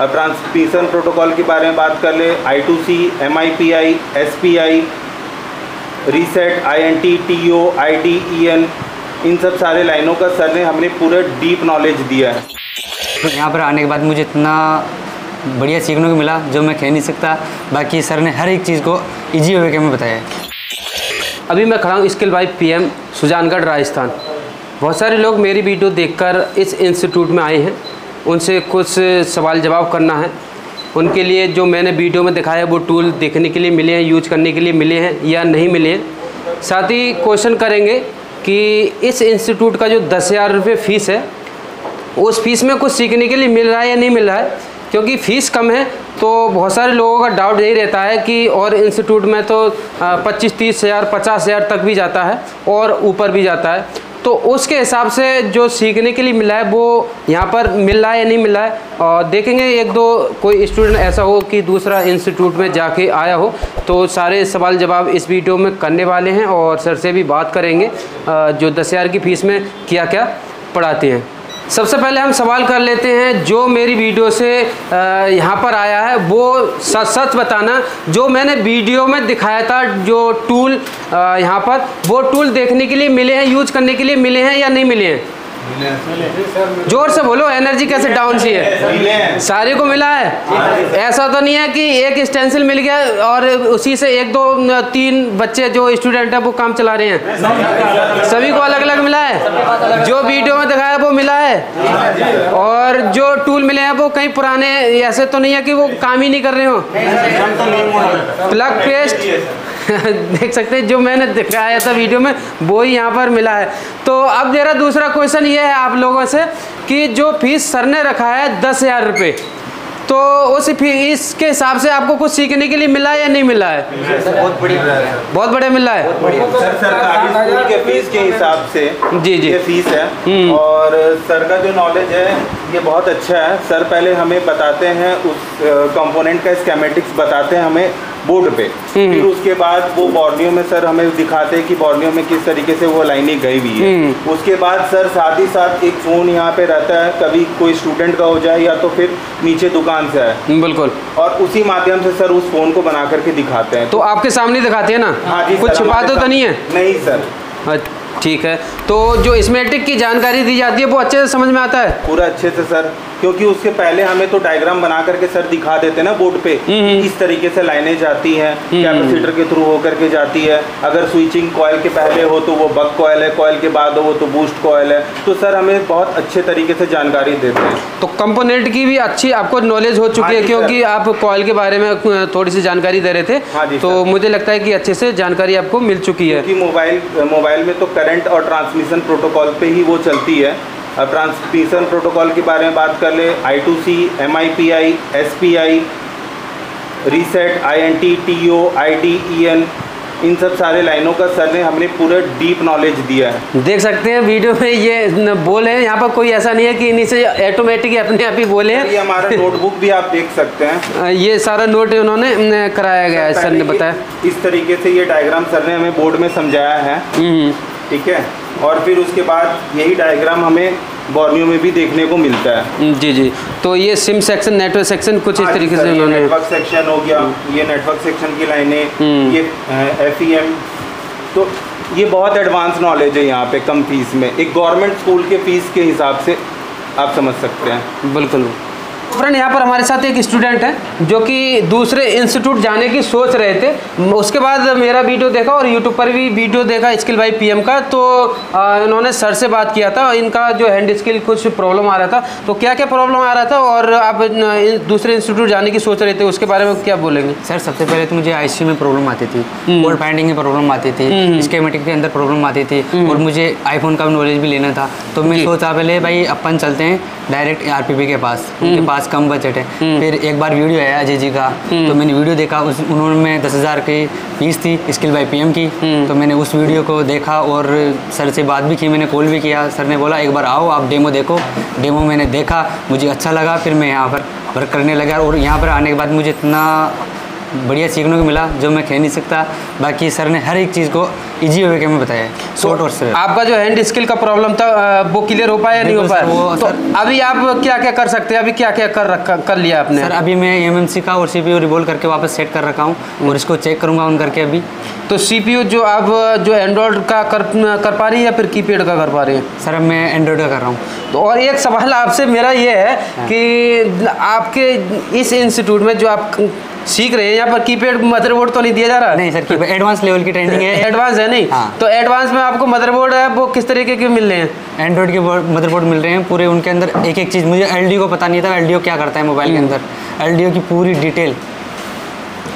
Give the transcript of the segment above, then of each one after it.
अब transmission protocol के बारे में बात कर ले, I2C, MIPI, SPI, reset, INT, TO, ID, EN, इन सब सारे लाइनों का सर ने हमें पूरा डीप नॉलेज दिया है। तो यहाँ पर आने के बाद मुझे इतना बढ़िया सीखने को मिला जो मैं कह नहीं सकता। बाकी सर ने हर एक चीज़ को ईजी वे में बताया है। अभी मैं खड़ा हूँ skill by PM Sujangarh Rajasthan. बहुत सारे लोग मेरी वीडियो देखकर इस इंस्टीट्यूट में आए हैं, उनसे कुछ सवाल जवाब करना है। उनके लिए जो मैंने वीडियो में दिखाया वो टूल देखने के लिए मिले हैं, यूज करने के लिए मिले हैं या नहीं मिले हैं। साथ ही क्वेश्चन करेंगे कि इस इंस्टीट्यूट का जो 10,000 रुपये फ़ीस है, उस फीस में कुछ सीखने के लिए मिल रहा है या नहीं मिल रहा है। क्योंकि फ़ीस कम है तो बहुत सारे लोगों का डाउट यही रहता है कि और इंस्टीट्यूट में तो 25-30 हज़ार 50,000 तक भी जाता है और ऊपर भी जाता है। तो उसके हिसाब से जो सीखने के लिए मिला है वो यहाँ पर मिल रहा है या नहीं मिल रहा है। और देखेंगे एक दो कोई स्टूडेंट ऐसा हो कि दूसरा इंस्टीट्यूट में जाके आया हो, तो सारे सवाल जवाब इस वीडियो में करने वाले हैं और सर से भी बात करेंगे जो 10,000 की फ़ीस में क्या क्या पढ़ाते हैं। सबसे पहले हम सवाल कर लेते हैं, जो मेरी वीडियो से यहाँ पर आया है वो सच बताना, जो मैंने वीडियो में दिखाया था जो टूल यहाँ पर, वो टूल देखने के लिए मिले हैं, यूज करने के लिए मिले हैं या नहीं मिले हैं? जोर से बोलो, एनर्जी कैसे डाउन सी है। सारे को मिला है। ऐसा तो नहीं है कि एक स्टेंसिल मिल गया और उसी से 1 2 3 बच्चे जो स्टूडेंट है वो काम चला रहे हैं। सभी को अलग अलग मिला है। जो वीडियो में दिखाया वो मिला है और जो टूल मिले हैं वो कहीं पुराने, ऐसे तो नहीं है कि वो काम ही नहीं कर रहे हो। प्लग पेस्ट देख सकते हैं जो मैंने दिखाया था वीडियो में वो ही यहाँ पर मिला है। तो अब मेरा दूसरा क्वेश्चन ये है आप लोगों से कि जो फीस सर ने रखा है 10,000 रुपये, तो उस फीस के हिसाब से आपको कुछ सीखने के लिए मिला है या नहीं मिला है? बहुत बढ़िया मिला है। सर सरकारी स्कूल के फीस के हिसाब से जी ये फीस है और सर का जो नॉलेज है ये बहुत अच्छा है। सर पहले हमें बताते हैं उस कंपोनेंट का स्कीमेटिक्स बताते हैं हमें बोर्ड पे, फिर उसके बाद वो बॉर्नियो में सर हमें दिखाते हैं कि बॉर्नियो में किस तरीके से वो लाइनें गई हुई है। उसके बाद सर साथ ही साथ एक फ़ोन यहाँ पे रहता है, कभी कोई स्टूडेंट का हो जाए या तो फिर नीचे दुकान से है, बिल्कुल, और उसी माध्यम से सर उस फ़ोन को बना करके दिखाते हैं। तो आपके सामने दिखाते हैं ना? हाँ जी। कुछ छुपाते तो नहीं है? नहीं सर। ठीक है। तो जो स्कीमेटिक की जानकारी दी जाती है वो अच्छे से समझ में आता है? पूरा अच्छे से सर, क्योंकि उसके पहले हमें तो डायग्राम बना करके सर दिखा देते हैं ना बोर्ड पे, इस तरीके से लाइनें जाती हैं, कैपेसिटर के थ्रू होकर के जाती है। अगर स्विचिंग कॉइल के पहले हो तो वो बक कॉइल है, कॉइल के बाद हो वो तो बूस्ट कॉइल है। तो सर हमें बहुत अच्छे तरीके से जानकारी देते हैं। तो कंपोनेंट की भी अच्छी आपको नॉलेज हो चुकी है, क्योंकि आप कॉइल के बारे में थोड़ी सी जानकारी दे रहे थे। हाँ जी। तो मुझे लगता है कि अच्छे से जानकारी आपको मिल चुकी है। क्योंकि मोबाइल में तो करंट और ट्रांसमिशन प्रोटोकॉल पे ही वो चलती है। अब ट्रांसमिशन प्रोटोकॉल के बारे में बात कर ले, I2C, MIPI, SPI, reset, INT, TO, ID, EN, इन सब सारे लाइनों का सर ने हमें पूरा डीप नॉलेज दिया है। देख सकते हैं वीडियो में ये बोले हैं, यहाँ पर कोई ऐसा नहीं है कि इन्हीं से ऑटोमेटिक अपने आप ही बोले हैं। ये हमारा नोटबुक भी आप देख सकते हैं। ये सारा नोट उन्होंने कराया गया है, सर ने बताया। इस तरीके से ये डायग्राम सर ने हमें बोर्ड में समझाया है, ठीक है। और फिर उसके बाद यही डायग्राम हमें बॉर्नियो में भी देखने को मिलता है। जी जी। तो ये सिम सेक्शन, नेटवर्क सेक्शन कुछ इस तरीके से उन्होंने, नेटवर्क सेक्शन हो गया, ये नेटवर्क सेक्शन की लाइनें, ये FEM। तो ये बहुत एडवांस नॉलेज है यहाँ पे कम फीस में, एक गवर्नमेंट स्कूल के फीस के हिसाब से आप समझ सकते हैं। बिल्कुल। फ्रेंड, यहाँ पर हमारे साथ एक स्टूडेंट है जो कि दूसरे इंस्टीट्यूट जाने की सोच रहे थे। उसके बाद मेरा वीडियो देखा और यूट्यूब पर भी वीडियो देखा स्किल बाय PM का, तो इन्होंने सर से बात किया था। इनका जो हैंड स्किल कुछ प्रॉब्लम आ रहा था, तो क्या क्या प्रॉब्लम आ रहा था और आप दूसरे इंस्टीट्यूट जाने की सोच रहे थे, उसके बारे में क्या बोलेंगे? सर सबसे पहले तो मुझे IC में प्रॉब्लम आती थी, कोड फाइंडिंग में प्रॉब्लम आती थी, स्कीमेटिक के अंदर प्रॉब्लम आती थी, और मुझे iPhone का नॉलेज भी लेना था। तो मैं सोचा पहले भाई अपन चलते हैं डायरेक्ट RPP के पास, उनके पास कम बजट है। फिर एक बार वीडियो आया अजय जी का, तो मैंने वीडियो देखा, उन्होंने 10,000 की फीस थी स्किल बाय PM की। तो मैंने उस वीडियो को देखा और सर से बात भी की, मैंने कॉल भी किया। सर ने बोला एक बार आओ आप डेमो देखो। डेमो मैंने देखा, मुझे अच्छा लगा, फिर मैं यहाँ पर वर्क करने लगा। और यहाँ पर आने के बाद मुझे इतना बढ़िया सीखने को मिला जो मैं कह नहीं सकता। बाकी सर ने हर एक चीज़ को इजी वे में बताया है, शॉर्ट और से। आपका जो हैंड स्किल का प्रॉब्लम था वो क्लियर हो पाया नहीं हो पाया? तो अभी आप क्या क्या कर सकते हैं? अभी क्या क्या कर लिया आपने? सर अभी मैं एमएमसी का और सीपीयू रिवॉल्व करके वापस सेट कर रखा हूँ और इसको चेक करूँगा ऑन करके अभी। तो सीपीयू जो आप जो एंड्रॉयड का कर पा रही है या फिर कीपैड का कर पा रही है? सर अब मैं एंड्रॉयड का कर रहा हूँ। तो और एक सवाल आपसे मेरा ये है कि आपके इस इंस्टीट्यूट में जो आप सीख रहे हैं यहाँ पर कीपैड मदरबोर्ड तो नहीं दिया जा रहा? नहीं सर, कीपैड एडवांस लेवल की ट्रेनिंग है। एडवांस है नहीं? हाँ। तो एडवांस में आपको मदरबोर्ड है वो किस तरीके के मिल रहे हैं? एंड्रॉयड के मदरबोर्ड मिल रहे हैं पूरे, उनके अंदर एक एक चीज़। मुझे एलडीओ को पता नहीं था एलडीओ क्या करता है मोबाइल के अंदर, एलडीओ की पूरी डिटेल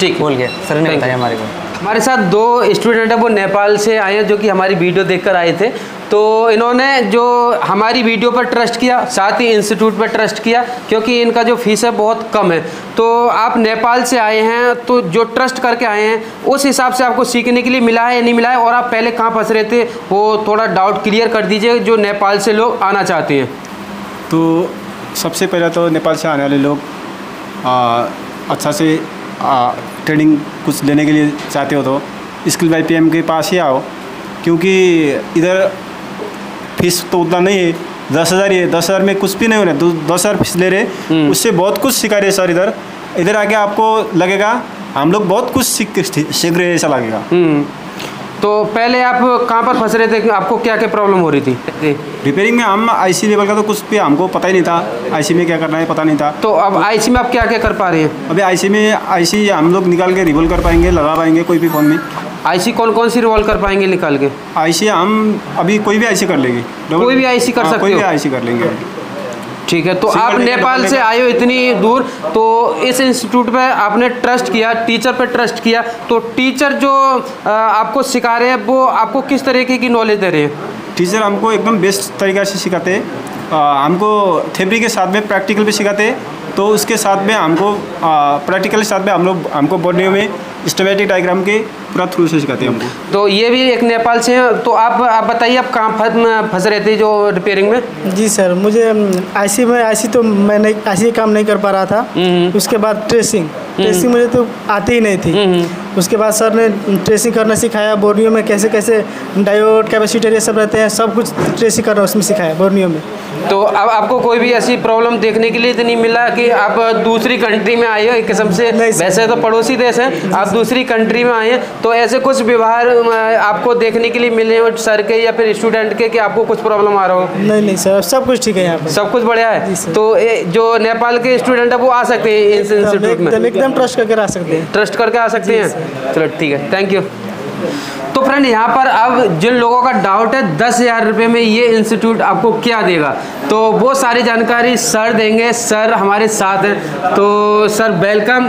ठीक बोल गया सर ने बताया हमारे को। हमारे साथ 2 स्टूडेंट हैं, वो नेपाल से आए हैं जो कि हमारी वीडियो देखकर आए थे। तो इन्होंने जो हमारी वीडियो पर ट्रस्ट किया, साथ ही इंस्टीट्यूट पर ट्रस्ट किया, क्योंकि इनका जो फीस है बहुत कम है। तो आप नेपाल से आए हैं तो जो ट्रस्ट करके आए हैं उस हिसाब से आपको सीखने के लिए मिला है या नहीं मिला है, और आप पहले कहाँ फंस रहे थे वो थोड़ा डाउट क्लियर कर दीजिए जो नेपाल से लोग आना चाहते हैं। तो सबसे पहले तो नेपाल से आने वाले लोग अच्छा से ट्रेनिंग कुछ लेने के लिए चाहते हो तो स्किल बाय पीएम के पास ही आओ, क्योंकि इधर फीस तो उतना नहीं है, 10,000 ही है। 10,000 में कुछ भी नहीं हो रहा, 10,000 फीस ले रहे, उससे बहुत कुछ सिखा रहे सर। इधर आके आपको लगेगा हम लोग बहुत कुछ सीख रहे हैं, ऐसा लगेगा। तो पहले आप कहाँ पर फंस रहे थे? आपको क्या क्या प्रॉब्लम हो रही थी? रिपेयरिंग में हम आईसी लेवल का तो कुछ भी हमको पता ही नहीं था, आईसी में क्या करना है पता नहीं था। तो अब आईसी में आप क्या क्या कर पा रहे हैं? अभी आईसी हम लोग निकाल के रिवॉल्व कर पाएंगे, लगा पाएंगे कोई भी फ़ोन में। आईसी कौन कौन सी रिवॉल्व कर पाएंगे निकाल के? आईसी हम अभी कोई भी आईसी कर लेंगे, कोई भी आईसी कर सकते हो? कोई भी आईसी कर लेंगे। ठीक है। तो आप नेपाल से आए हो इतनी दूर, तो इस इंस्टीट्यूट पे आपने ट्रस्ट किया, टीचर पे ट्रस्ट किया, तो टीचर जो आपको सिखा रहे हैं वो आपको किस तरीके की नॉलेज दे रहे हैं? टीचर हमको एकदम बेस्ट तरीक़ा से सिखाते हैं। हमको थ्योरी के साथ में प्रैक्टिकल भी सिखाते हैं, तो उसके साथ में हमको प्रैक्टिकल के साथ में हमको बोर्नियो में स्कीमेटिक डायग्राम के पूरा थ्रू से सिखाते हैं हमको। तो ये भी एक नेपाल से हैं। तो आप बताइए आप कहाँ फंस रहे थे जो रिपेयरिंग में? जी सर, मुझे आईसी तो मैं नहीं, आईसी काम नहीं कर पा रहा था। उसके बाद ट्रेसिंग मुझे तो आती ही नहीं थी। उसके बाद सर ने ट्रेसिंग करना सिखाया, बोर्नियो में कैसे कैसे डायोड कैपेसिटर ये सब रहते हैं, सब कुछ ट्रेसिंग करना उसमें सिखाया बोर्नियो में। तो अब आपको कोई भी ऐसी प्रॉब्लम देखने के लिए तो नहीं मिला कि आप दूसरी कंट्री में आए हो एक किस्म से? वैसे तो पड़ोसी देश हैं, आप दूसरी कंट्री में आए हैं, तो ऐसे कुछ व्यवहार आपको देखने के लिए मिले हो सर के या फिर स्टूडेंट के कि आपको कुछ प्रॉब्लम आ रहा हो? नहीं सर, सब कुछ ठीक है यहाँ पर, सब कुछ बढ़िया है। तो जो नेपाल के स्टूडेंट है वो आ सकते हैं इस इंस्टीट्यूट में? एकदम ट्रस्ट करके आ सकते हैं। ट्रस्ट करके आ सकते हैं। चलो ठीक है, थैंक यू। तो फ्रेंड यहाँ पर अब जिन लोगों का डाउट है 10,000 रुपये में ये इंस्टीट्यूट आपको क्या देगा, तो वो सारी जानकारी सर देंगे। सर हमारे साथ हैं, तो सर वेलकम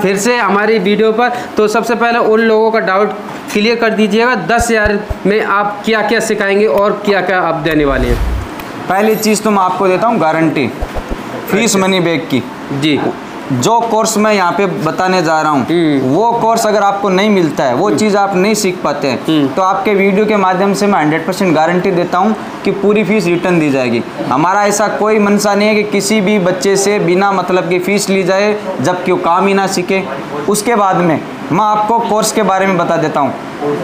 फिर से हमारी वीडियो पर। तो सबसे पहले उन लोगों का डाउट क्लियर कर दीजिएगा, 10,000 में आप क्या क्या सिखाएंगे और क्या क्या आप देने वाले हैं? पहली चीज़ तो मैं आपको देता हूँ गारंटी फीस मनी बैक की। जी, जो कोर्स मैं यहाँ पे बताने जा रहा हूँ वो कोर्स अगर आपको नहीं मिलता है, वो चीज़ आप नहीं सीख पाते हैं, तो आपके वीडियो के माध्यम से मैं 100% गारंटी देता हूँ कि पूरी फीस रिटर्न दी जाएगी। हमारा ऐसा कोई मनसा नहीं है कि किसी भी बच्चे से बिना मतलब की फ़ीस ली जाए जबकि वो काम ही ना सीखे। उसके बाद में मैं आपको कोर्स के बारे में बता देता हूँ।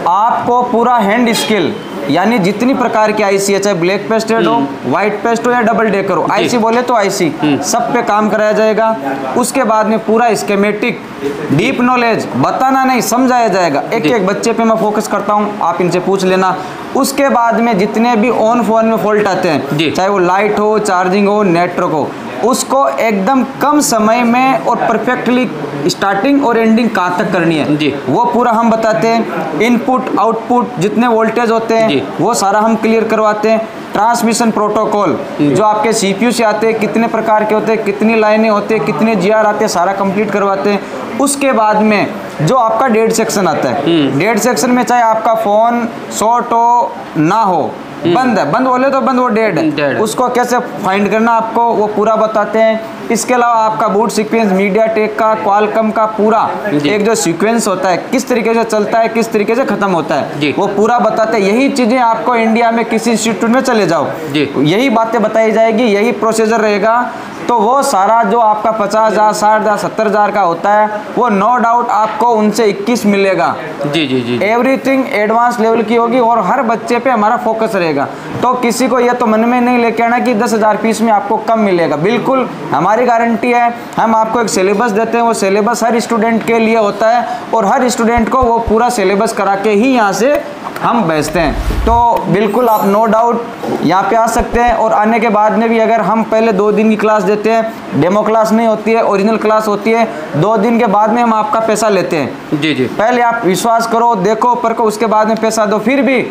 आपको पूरा हैंड स्किल यानी जितनी प्रकार की आईसी है, चाहे ब्लैक पेस्टेड हो, वाइट पेस्ट हो या डबल डेकर हो, आईसी बोले तो आईसी, सब पे काम कराया जाएगा। उसके बाद में पूरा स्कीमेटिक डीप नॉलेज बताना नहीं समझाया जाएगा। एक एक बच्चे पे मैं फोकस करता हूँ, आप इनसे पूछ लेना। उसके बाद में जितने भी ऑन फोन में फॉल्ट आते हैं, चाहे वो लाइट हो, चार्जिंग हो, नेटवर्क हो, उसको एकदम कम समय में और परफेक्टली स्टार्टिंग और एंडिंग कहाँ तक करनी है वो पूरा हम बताते हैं। इनपुट आउटपुट जितने वोल्टेज होते हैं वो सारा हम क्लियर करवाते हैं। ट्रांसमिशन प्रोटोकॉल जो आपके सीपीयू से आते हैं, कितने प्रकार के होते हैं, कितनी लाइनें होती हैं, कितने जीआर आते हैं, सारा कंप्लीट करवाते हैं। उसके बाद में जो आपका डेड सेक्शन आता है, डेड सेक्शन में चाहे आपका फ़ोन शॉर्ट हो ना हो, बंद है, बंद बोले तो बंद, वो डेड है, उसको कैसे फाइंड करना आपको वो पूरा बताते हैं। इसके अलावा आपका बूट सीक्वेंस मीडियाटेक का, क्वालकॉम का पूरा एक जो सीक्वेंस होता है किस तरीके से चलता है, किस तरीके से खत्म होता है, वो पूरा बताते हैं। यही चीज़ें आपको इंडिया में किसी इंस्टीट्यूट में चले जाओ यही बातें बताई जाएगी, यही प्रोसीजर रहेगा। तो वो सारा जो आपका 50,000, 60,000, 70,000 का होता है वो नो डाउट आपको उनसे 21 मिलेगा। जी जी जी। एवरीथिंग एडवांस लेवल की होगी और हर बच्चे पे हमारा फोकस रहेगा। तो किसी को ये तो मन में नहीं लेके आना कि 10,000 फीस में आपको कम मिलेगा, बिल्कुल हमारी गारंटी है। हम आपको एक सिलेबस देते हैं, वो सिलेबस हर स्टूडेंट के लिए होता है और हर स्टूडेंट को वो पूरा सिलेबस करा के ही यहाँ से हम भेजते हैं। तो बिल्कुल आप नो डाउट यहाँ पे आ सकते हैं। और आने के बाद में भी अगर हम पहले 2 दिन की क्लास देते हैं, डेमो क्लास नहीं होती है, ओरिजिनल क्लास होती है, 2 दिन के बाद में हम आपका पैसा लेते हैं। जी जी। पहले आप विश्वास करो, देखो, परखो, उसके बाद में पैसा दो। फिर भी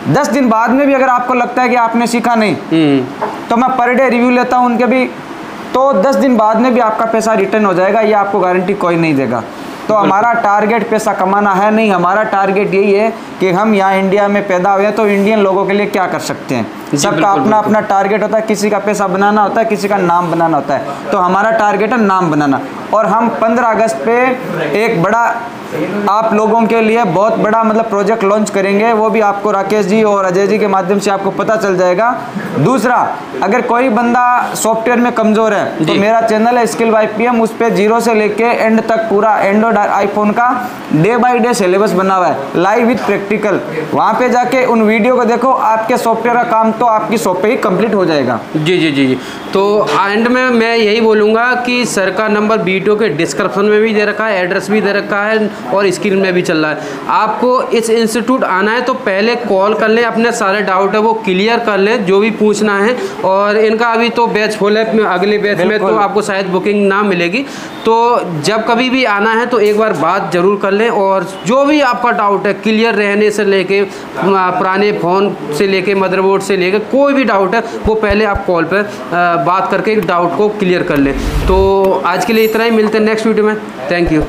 10 दिन बाद में भी अगर आपको लगता है कि आपने सीखा नहीं तो मैं पर डे रिव्यू लेता हूँ उनके भी, तो 10 दिन बाद में भी आपका पैसा रिटर्न हो जाएगा, ये आपको गारंटी कोई नहीं देगा। तो हमारा टारगेट पैसा कमाना है नहीं, हमारा टारगेट यही है कि हम यहाँ इंडिया में पैदा हुए हैं तो इंडियन लोगों के लिए क्या कर सकते हैं। सबका अपना अपना टारगेट होता है, किसी का पैसा बनाना होता है, किसी का नाम बनाना होता है। तो हमारा टारगेट है नाम बनाना। और हम 15 अगस्त पे एक बड़ा आप लोगों के लिए बहुत बड़ा मतलब प्रोजेक्ट लॉन्च करेंगे, वो भी आपको राकेश जी और अजय जी के माध्यम से आपको पता चल जाएगा। दूसरा, अगर कोई बंदा सॉफ्टवेयर में कमज़ोर है तो मेरा चैनल है स्किल बाय पीएम, उस पर 0 से लेके एंड तक पूरा एंड्रॉइड आईफोन का डे बाय डे सिलेबस बना हुआ है, लाइव विथ प्रैक्टिकल। वहाँ पे जाके उन वीडियो को देखो, आपके सॉफ्टवेयर का काम तो आपकी शॉप पे ही कंप्लीट हो जाएगा। जी जी जी जी। तो एंड में मैं यही बोलूँगा कि सर का नंबर वीडियो के डिस्क्रिप्शन में भी दे रखा है, एड्रेस भी दे रखा है और स्क्रीन में भी चल रहा है। आपको इस इंस्टीट्यूट आना है तो पहले कॉल कर लें, अपने सारे डाउट है वो क्लियर कर लें, जो भी पूछना है। और इनका अभी तो बैच फुल है, अगले बैच में तो आपको शायद बुकिंग ना मिलेगी। तो जब कभी भी आना है तो एक बार बात ज़रूर कर लें और जो भी आपका डाउट है क्लियर रहने से लेके पुराने फ़ोन से लेके मदरबोर्ड से लेके कोई भी डाउट है वो पहले आप कॉल पर बात करके डाउट को क्लियर कर लें। तो आज के लिए इतना ही, मिलते हैं नेक्स्ट वीडियो में। Thank you.